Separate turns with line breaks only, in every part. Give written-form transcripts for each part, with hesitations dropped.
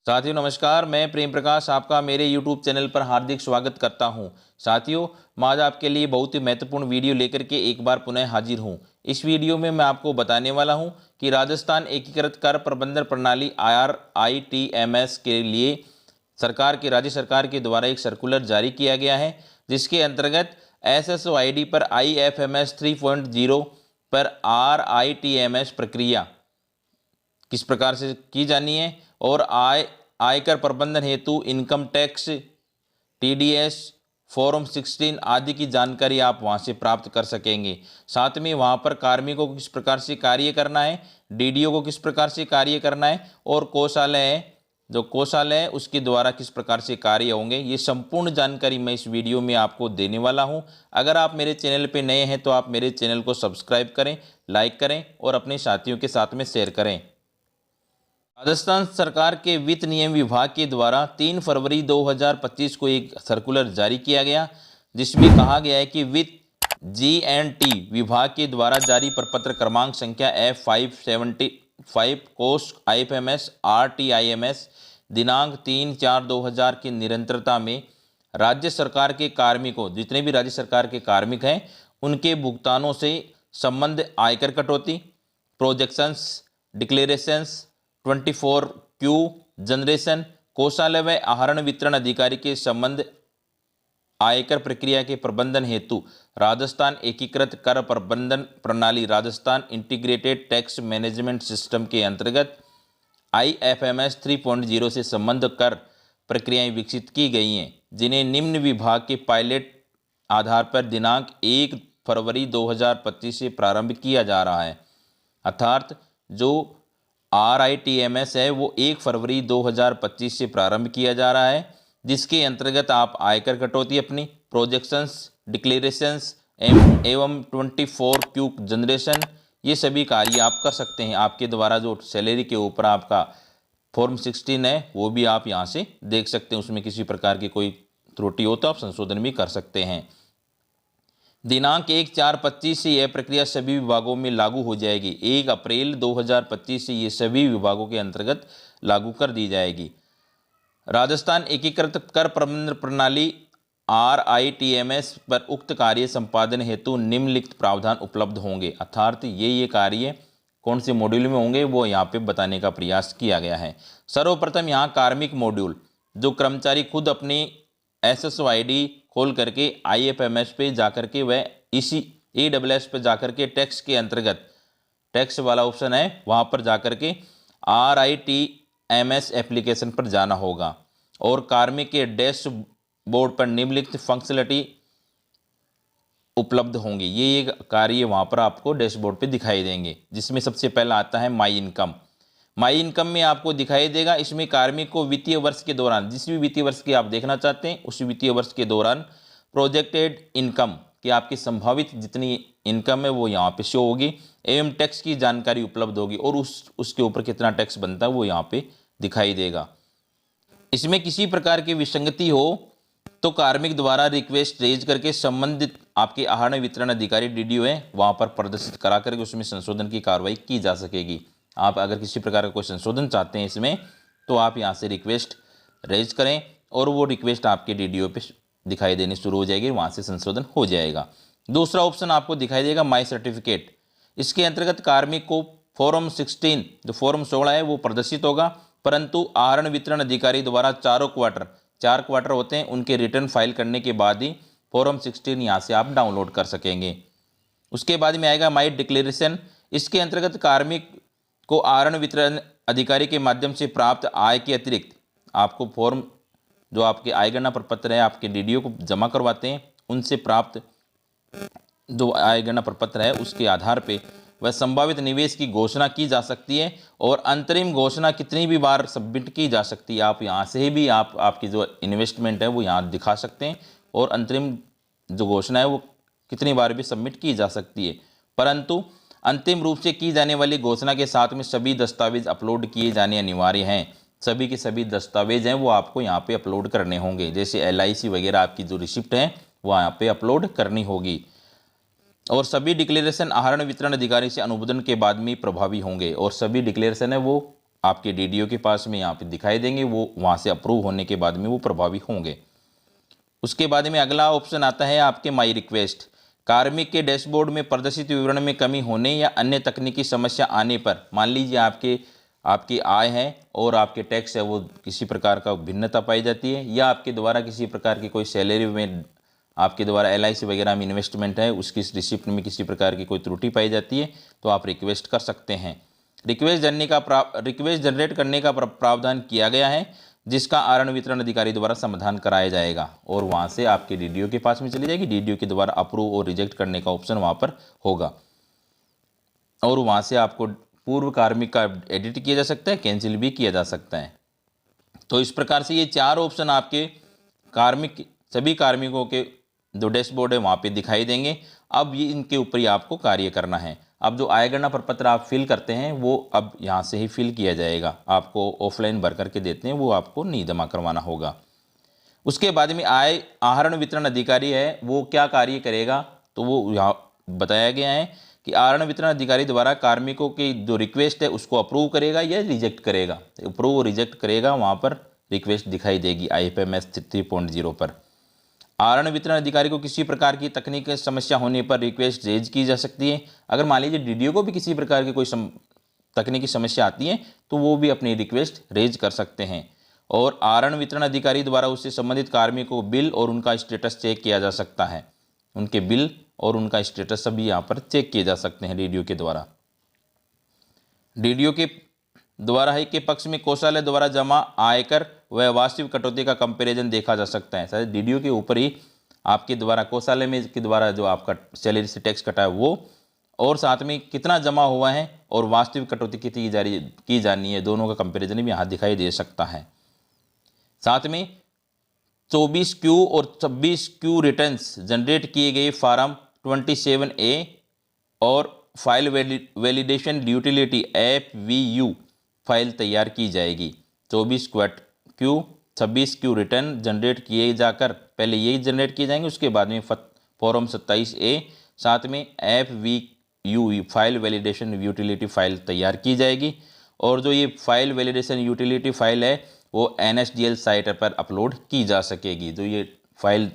साथियों नमस्कार, मैं प्रेम प्रकाश आपका मेरे YouTube चैनल पर हार्दिक स्वागत करता हूं। साथियों, मैं आज आपके लिए बहुत ही महत्वपूर्ण वीडियो लेकर के एक बार पुनः हाजिर हूं। इस वीडियो में मैं आपको बताने वाला हूं कि राजस्थान एकीकृत कर प्रबंधन प्रणाली RITMS के लिए राज्य सरकार के द्वारा एक सर्कुलर जारी किया गया है, जिसके अंतर्गत SSOID पर IFMS 3.0 पर RITMS प्रक्रिया किस प्रकार से की जानी है और आयकर प्रबंधन हेतु इनकम टैक्स, TDS, फॉर्म 16 आदि की जानकारी आप वहां से प्राप्त कर सकेंगे। साथ में वहां पर कार्मिकों को किस प्रकार से कार्य करना है, DDO को किस प्रकार से कार्य करना है और कोषालय है उसके द्वारा किस प्रकार से कार्य होंगे, ये संपूर्ण जानकारी मैं इस वीडियो में आपको देने वाला हूं। अगर आप मेरे चैनल पर नए हैं तो आप मेरे चैनल को सब्सक्राइब करें, लाइक करें और अपने साथियों के साथ में शेयर करें। राजस्थान सरकार के वित्त नियम विभाग के द्वारा 3 फरवरी 2025 को एक सर्कुलर जारी किया गया, जिसमें कहा गया है कि वित्त G&T विभाग के द्वारा जारी प्रपत्र क्रमांक संख्या F575 कोष IFMS RTIMS दिनांक 3/4/2000 की निरंतरता में राज्य सरकार के कार्मिकों, जितने भी राज्य सरकार के कार्मिक हैं, उनके भुगतानों से संबंध आयकर कटौती, प्रोजेक्शंस, डिक्लेरेशंस, 24Q जनरेशन, कोषालय व आहरण वितरण अधिकारी के संबंध आयकर प्रक्रिया के प्रबंधन हेतु राजस्थान एकीकृत कर प्रबंधन प्रणाली Rajasthan integrated tax management system के अंतर्गत IFMS 3.0 से संबंध कर प्रक्रियाएं विकसित की गई हैं, जिन्हें निम्न विभाग के पायलट आधार पर दिनांक 1 फरवरी 2025 से प्रारंभ किया जा रहा है। अर्थात जो RITMS है वो 1 फरवरी 2025 से प्रारंभ किया जा रहा है, जिसके अंतर्गत आप आयकर कटौती, अपनी प्रोजेक्शंस, डिक्लेरेशंस एवं 24Q जनरेशन, ये सभी कार्य आप कर सकते हैं। आपके द्वारा जो सैलरी के ऊपर आपका फॉर्म 16 है वो भी आप यहाँ से देख सकते हैं, उसमें किसी प्रकार की कोई त्रुटि हो तो आप संशोधन भी कर सकते हैं। दिनांक 1/4/25 से यह प्रक्रिया सभी विभागों में लागू हो जाएगी। 1 अप्रैल 2025 से ये सभी विभागों के अंतर्गत लागू कर दी जाएगी। राजस्थान एकीकृत कर प्रबंधन प्रणाली RITMS पर उक्त कार्य संपादन हेतु निम्नलिखित प्रावधान उपलब्ध होंगे। अर्थात ये कार्य कौन से मॉड्यूल में होंगे वो यहाँ पे बताने का प्रयास किया गया है। सर्वप्रथम यहाँ कार्मिक मॉड्यूल, जो कर्मचारी खुद अपनी SSOID खोल करके IFMS पे जाकर के वह इसी AWS पे जाकर के टैक्स के अंतर्गत टैक्स वाला ऑप्शन है वहाँ पर जाकर के RITMS एप्लीकेशन पर जाना होगा और कार्मिक के डैशबोर्ड पर निम्नलिखित फंक्शनलिटी उपलब्ध होंगी। ये कार्य वहाँ पर आपको डैशबोर्ड पे दिखाई देंगे, जिसमें सबसे पहला आता है माई इनकम। माई इनकम में आपको दिखाई देगा, इसमें कार्मिक को वित्तीय वर्ष के दौरान, जिस भी वित्तीय वर्ष की आप देखना चाहते हैं उस वित्तीय वर्ष के दौरान प्रोजेक्टेड इनकम कि आपकी संभावित जितनी इनकम है वो यहाँ पे शो होगी एवं टैक्स की जानकारी उपलब्ध होगी और उसके ऊपर कितना टैक्स बनता है वो यहाँ पे दिखाई देगा। इसमें किसी प्रकार की विसंगति हो तो कार्मिक द्वारा रिक्वेस्ट रेज करके संबंधित आपके आहरण वितरण अधिकारी DDO है वहाँ पर प्रदर्शित करा करके उसमें संशोधन की कार्रवाई की जा सकेगी। आप अगर किसी प्रकार का कोई संशोधन चाहते हैं इसमें तो आप यहाँ से रिक्वेस्ट रेज करें और वो रिक्वेस्ट आपके DDO पे दिखाई देनी शुरू हो जाएगी, वहाँ से संशोधन हो जाएगा। दूसरा ऑप्शन आपको दिखाई देगा माई सर्टिफिकेट। इसके अंतर्गत कार्मिक को फॉर्म 16 जो फॉर्म 16 है वो प्रदर्शित होगा, परंतु आहरण वितरण अधिकारी द्वारा 4 क्वार्टर होते हैं, उनके रिटर्न फाइल करने के बाद ही फॉर्म 16 यहाँ से आप डाउनलोड कर सकेंगे। उसके बाद में आएगा माई डिक्लेरेशन। इसके अंतर्गत कार्मिक को आहरण वितरण अधिकारी के माध्यम से प्राप्त आय के अतिरिक्त आपको फॉर्म जो आपके आय गणना प्रपत्र है आपके DDO को जमा करवाते हैं, उनसे प्राप्त जो आय गणना प्रपत्र है उसके आधार पे वह संभावित निवेश की घोषणा की जा सकती है और अंतरिम घोषणा कितनी भी बार सबमिट की जा सकती है। आप यहाँ से भी आपकी जो इन्वेस्टमेंट है वो यहाँ दिखा सकते हैं और अंतरिम जो घोषणा है वो कितनी बार भी सबमिट की जा सकती है, परंतु अंतिम रूप से की जाने वाली घोषणा के साथ में सभी दस्तावेज अपलोड किए जाने अनिवार्य हैं। सभी के सभी दस्तावेज हैं वो आपको यहाँ पे अपलोड करने होंगे, जैसे LIC वगैरह आपकी जो रिसिप्ट है वो यहाँ पे अपलोड करनी होगी और सभी डिक्लेरेशन आहरण वितरण अधिकारी से अनुमोदन के बाद में प्रभावी होंगे और सभी डिक्लेरेशन है वो आपके डीडीओ के पास में यहाँ पे दिखाई देंगे, वो वहाँ से अप्रूव होने के बाद में वो प्रभावी होंगे। उसके बाद में अगला ऑप्शन आता है आपके माई रिक्वेस्ट। कार्मिक के डैशबोर्ड में प्रदर्शित विवरण में कमी होने या अन्य तकनीकी समस्या आने पर, मान लीजिए आपकी आय है और आपके टैक्स है वो किसी प्रकार का भिन्नता पाई जाती है, या आपके द्वारा किसी प्रकार की कोई सैलरी में आपके द्वारा LIC वगैरह में इन्वेस्टमेंट है उसकी रिसिप्ट में किसी प्रकार की कोई त्रुटि पाई जाती है, तो आप रिक्वेस्ट कर सकते हैं। रिक्वेस्ट जनरेट करने का प्रावधान किया गया है, जिसका आरण वितरण अधिकारी द्वारा समाधान कराया जाएगा और वहाँ से आपके डीडीओ के पास में चली जाएगी। डीडीओ के द्वारा अप्रूव और रिजेक्ट करने का ऑप्शन वहाँ पर होगा और वहाँ से आपको पूर्व कार्मिक का एडिट किया जा सकता है, कैंसिल भी किया जा सकता है। तो इस प्रकार से ये 4 ऑप्शन आपके सभी कार्मिकों के जो डैशबोर्ड है वहाँ पे दिखाई देंगे। अब ये इनके ऊपर ही आपको कार्य करना है। अब जो आय गणना प्रपत्र आप फिल करते हैं वो अब यहाँ से ही फिल किया जाएगा, आपको ऑफलाइन भर करके देते हैं वो आपको नहीं जमा करवाना होगा। उसके बाद में आय आहरण वितरण अधिकारी है वो क्या कार्य करेगा, तो वो यहाँ बताया गया है कि आहरण वितरण अधिकारी द्वारा कार्मिकों की जो रिक्वेस्ट है उसको अप्रूव करेगा या रिजेक्ट करेगा। अप्रूव और रिजेक्ट करेगा, वहाँ पर रिक्वेस्ट दिखाई देगी IFMS 3.0 पर। आहरण वितरण अधिकारी को किसी प्रकार की तकनीकी समस्या होने पर रिक्वेस्ट रेज की जा सकती है। अगर मान लीजिए डीडीओ को भी किसी प्रकार की कोई तकनीकी समस्या आती है तो वो भी अपनी रिक्वेस्ट रेज कर सकते हैं और आहरण वितरण अधिकारी द्वारा उससे संबंधित कार्मिकों को बिल और उनका स्टेटस चेक किया जा सकता है। उनके बिल और उनका स्टेटस सभी यहाँ पर चेक किए जा सकते हैं डीडीओ के द्वारा। डीडीओ के द्वारा ही के पक्ष में कोषालय द्वारा जमा आयकर व वास्तविक कटौती का कंपैरिजन देखा जा सकता है। शायद डीडीओ के ऊपर ही आपके द्वारा कोषालय में के द्वारा जो आपका सैलरी से टैक्स कटा है वो, और साथ में कितना जमा हुआ है और वास्तविक कटौती कितनी की जानी है, दोनों का कंपैरिजन भी यहाँ दिखाई दे सकता है। साथ में 24Q और 26Q रिटर्न्स जनरेट किए गए फार्म 27A और file validation utility FVU file तैयार की जाएगी। 24Q 26Q रिटर्न जनरेट किए जाकर पहले यही जनरेट किए जाएंगे, उसके बाद में फॉर्म 27A साथ में FVU file validation utility file तैयार की जाएगी। और जो ये फाइल वैलिडेशन यूटिलिटी फाइल है वो NSDL साइट पर अपलोड की जा सकेगी। जो ये फाइल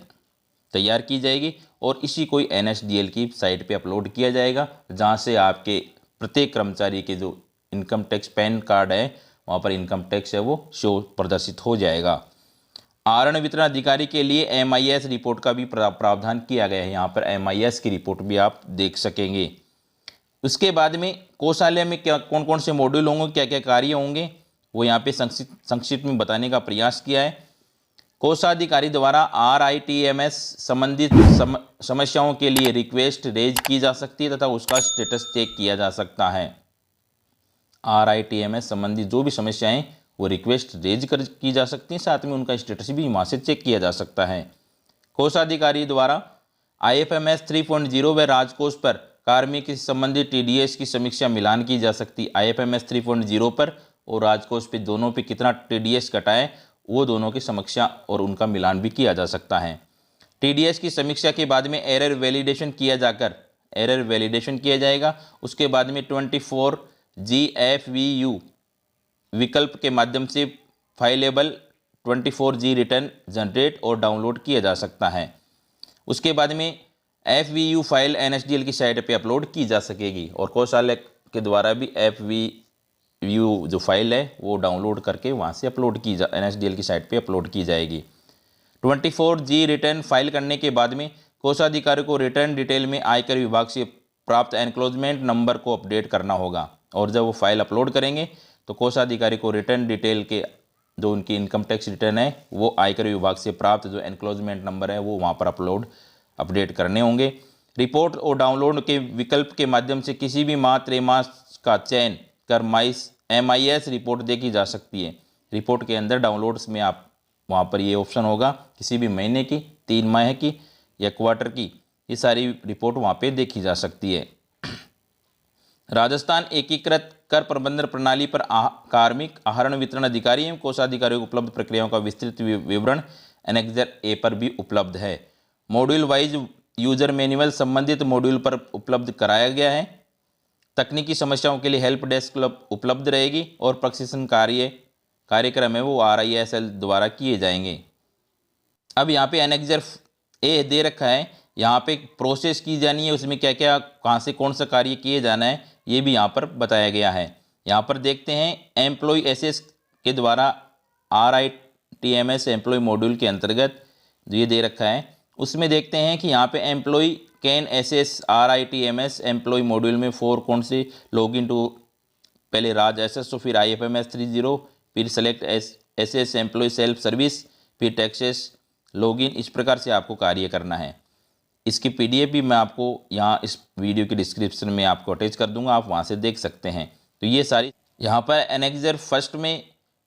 तैयार की जाएगी और इसी कोई NSDL की साइट पे अपलोड किया जाएगा, जहां से आपके प्रत्येक कर्मचारी के जो इनकम टैक्स पैन कार्ड है वहां पर इनकम टैक्स है वो शो प्रदर्शित हो जाएगा। आहरण वितरण अधिकारी के लिए MIS रिपोर्ट का भी प्रावधान किया गया है। यहाँ पर MIS की रिपोर्ट भी आप देख सकेंगे। उसके बाद में कोषालय में क्या कौन कौन से मॉड्यूल होंगे, क्या क्या कार्य होंगे, वो यहाँ पे संक्षिप्त में बताने का प्रयास किया है। कोषाधिकारी द्वारा RITMS संबंधित समस्याओं के लिए रिक्वेस्ट रेज की जा सकती है तथा उसका स्टेटस चेक किया जा सकता है। RITMS संबंधी जो भी समस्याएं वो रिक्वेस्ट रेज की जा सकती हैं, साथ में उनका स्टेटस भी वहाँ से चेक किया जा सकता है। कोषाधिकारी द्वारा IFMS 3.0 व राजकोष पर कार्मिक से संबंधित TDS की समीक्षा मिलान की जा सकती है। IFMS 3.0 पर और राजकोष पे दोनों पे कितना TDS कटा है वो दोनों की समीक्षा और उनका मिलान भी किया जा सकता है। TDS की समीक्षा के बाद में एरर वैलिडेशन किया जाएगा। उसके बाद में 24G FVU विकल्प के माध्यम से फाइलेबल 24G रिटर्न जनरेट और डाउनलोड किया जा सकता है। उसके बाद में FVU फाइल NSDL की साइट पे अपलोड की जा सकेगी और कोषालय के द्वारा भी FVU जो फाइल है वो डाउनलोड करके वहाँ से NSDL की साइट पे अपलोड की जाएगी। 24G रिटर्न फाइल करने के बाद में कोषाधिकारी को रिटर्न डिटेल में आयकर विभाग से प्राप्त एनक्लोजमेंट नंबर को अपडेट करना होगा और जब वो फाइल अपलोड करेंगे तो कोषाधिकारी को रिटर्न डिटेल के जो उनकी इनकम टैक्स रिटर्न है वो आयकर विभाग से प्राप्त जो एनक्लोजमेंट नंबर है वो वहाँ पर अपडेट करने होंगे। रिपोर्ट और डाउनलोड के विकल्प के माध्यम से किसी भी माह त्रैमास का चयन कर MIS रिपोर्ट देखी जा सकती है। रिपोर्ट के अंदर डाउनलोड्स में आप वहाँ पर ये ऑप्शन होगा, किसी भी महीने की, 3 माह की या क्वार्टर की, ये सारी रिपोर्ट वहाँ पे देखी जा सकती है। राजस्थान एकीकृत कर प्रबंधन प्रणाली पर कार्मिक आहरण वितरण अधिकारी एवं कोषाधिकारियों को उपलब्ध प्रक्रियाओं का विस्तृत विवरण एनेक्जर A पर भी उपलब्ध है। मॉड्यूल वाइज यूजर मैनुअल संबंधित मॉड्यूल पर उपलब्ध कराया गया है। तकनीकी समस्याओं के लिए हेल्प डेस्क उपलब्ध रहेगी और प्रशिक्षण कार्यक्रम है वो RISL द्वारा किए जाएंगे। अब यहाँ पे एनेक्जर ए दे रखा है, यहाँ पे प्रोसेस की जानी है, उसमें क्या क्या कहाँ से कौन सा कार्य किए जाना है ये भी यहाँ पर बताया गया है। यहाँ पर देखते हैं एम्प्लॉय एसेस के द्वारा RITMS एम्प्लॉय मॉड्यूल के अंतर्गत जो ये दे रखा है उसमें देखते हैं कि यहाँ पे employee can access RITMS employee module में फॉर कौन से लॉगिन टू, पहले राज एसेस तो फिर IFMS 30, फिर select access employee self service, फिर टैक्सेस लॉगिन। इस प्रकार से आपको कार्य करना है। इसकी PDF भी मैं आपको यहाँ इस वीडियो के डिस्क्रिप्शन में आपको अटैच कर दूंगा, आप वहाँ से देख सकते हैं। तो ये सारी यहाँ पर एनेक्जर फर्स्ट में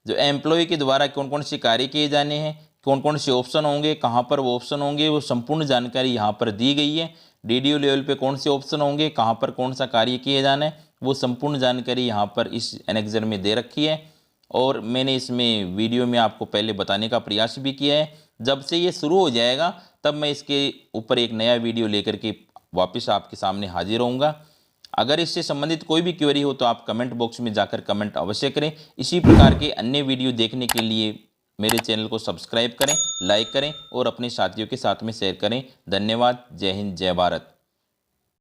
जो एम्प्लॉय के द्वारा कौन कौन से कार्य किए जाने हैं, कौन कौन से ऑप्शन होंगे, कहाँ पर वो ऑप्शन होंगे, वो संपूर्ण जानकारी यहाँ पर दी गई है। DDO लेवल पे कौन से ऑप्शन होंगे, कहाँ पर कौन सा कार्य किए जाना है, वो संपूर्ण जानकारी यहाँ पर इस एनेक्जर में दे रखी है। और मैंने इसमें वीडियो में आपको पहले बताने का प्रयास भी किया है। जब से ये शुरू हो जाएगा तब मैं इसके ऊपर एक नया वीडियो लेकर के वापस आपके सामने हाजिर होऊंगा। अगर इससे संबंधित कोई भी क्वेरी हो तो आप कमेंट बॉक्स में जाकर कमेंट अवश्य करें। इसी प्रकार के अन्य वीडियो देखने के लिए मेरे चैनल को सब्सक्राइब करें, लाइक करें और अपने साथियों के साथ में शेयर करें। धन्यवाद। जय हिंद, जय भारत।